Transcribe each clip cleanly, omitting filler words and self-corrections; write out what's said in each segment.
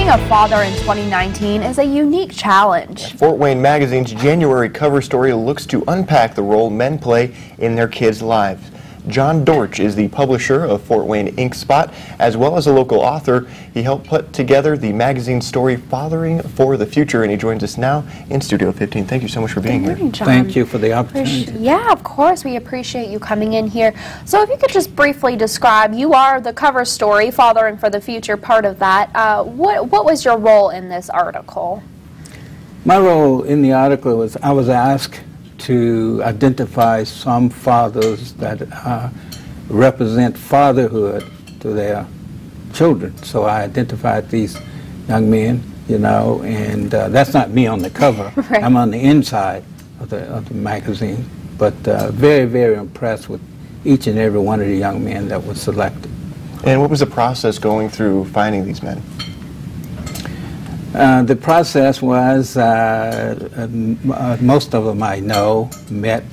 Being a father in 2019 is a unique challenge. Fort Wayne Magazine's January cover story looks to unpack the role men play in their kids' lives. John Dortch is the publisher of Fort Wayne Ink Spot, as well as a local author. He helped put together the magazine story Fathering for the Future, and he joins us now in Studio 15. Thank you so much for being here. John. Thank you for the opportunity. Yeah, of course. We appreciate you coming in here. So if you could just briefly describe, you are the cover story, Fathering for the Future, part of that. What was your role in this article? My role in the article was I was asked to identify some fathers that represent fatherhood to their children. So I identified these young men, you know, and that's not me on the cover. Right. I'm on the inside of the magazine, but very, very impressed with each and every one of the young men that was selected. And what was the process going through finding these men? The process was, most of them I know, met,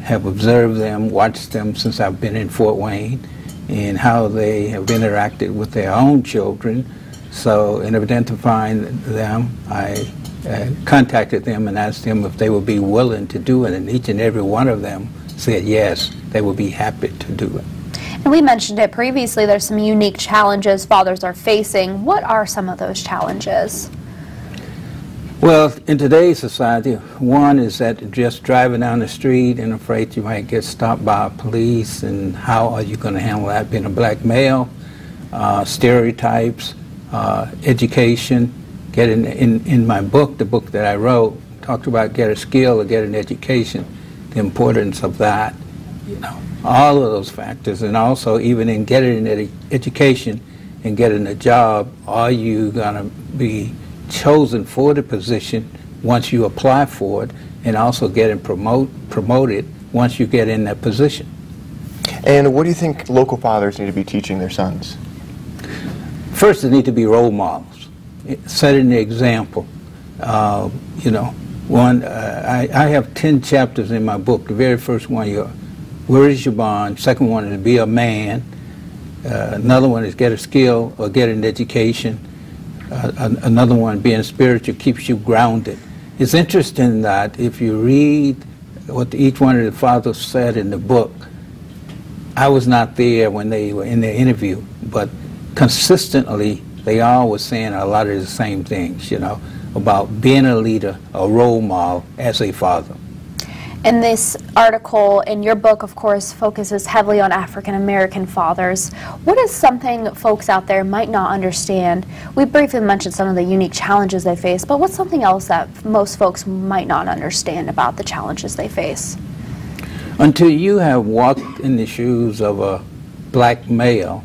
have observed them, watched them since I've been in Fort Wayne, and how they have interacted with their own children. So in identifying them, I contacted them and asked them if they would be willing to do it, and each and every one of them said yes, they would be happy to do it. And we mentioned it previously, there's some unique challenges fathers are facing. What are some of those challenges? Well, in today's society, one is that just driving down the street and afraid you might get stopped by police, and how are you going to handle that being a black male? Stereotypes, education. In my book, the book that I wrote, talked about get a skill or get an education, the importance of that, you know, all of those factors. And also even in getting an education and getting a job, are you going to be chosen for the position once you apply for it, and also getting promoted once you get in that position. And what do you think local fathers need to be teaching their sons? First, they need to be role models, setting the example. You know, I have 10 chapters in my book. The very first one, where is your bond? Second one is be a man. Another one is get a skill or get an education. Another one, being spiritual, keeps you grounded. It's interesting that if you read what each one of the fathers said in the book, I was not there when they were in their interview, but consistently they all were saying a lot of the same things, you know, about being a leader, a role model as a father. And this article in your book, of course, focuses heavily on African-American fathers. What is something folks out there might not understand? We briefly mentioned some of the unique challenges they face, but what's something else that most folks might not understand about the challenges they face? Until you have walked in the shoes of a black male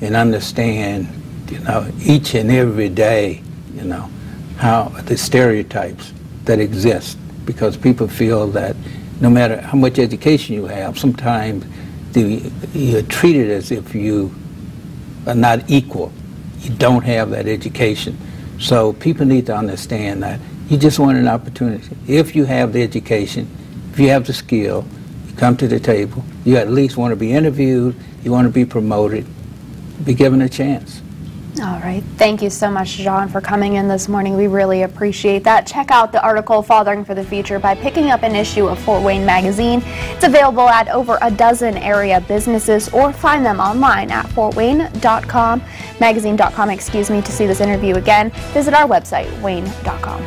and understand, you know, each and every day, you know, how the stereotypes that exist, because people feel that no matter how much education you have, sometimes you're treated as if you are not equal. You don't have that education. So people need to understand that you just want an opportunity. If you have the education, if you have the skill, you come to the table, you at least want to be interviewed, you want to be promoted, be given a chance. All right. Thank you so much, John, for coming in this morning. We really appreciate that. Check out the article Fathering for the Future by picking up an issue of Fort Wayne Magazine. It's available at over a dozen area businesses, or find them online at fortwayne.com, magazine.com, excuse me, to see this interview again. Visit our website, wayne.com.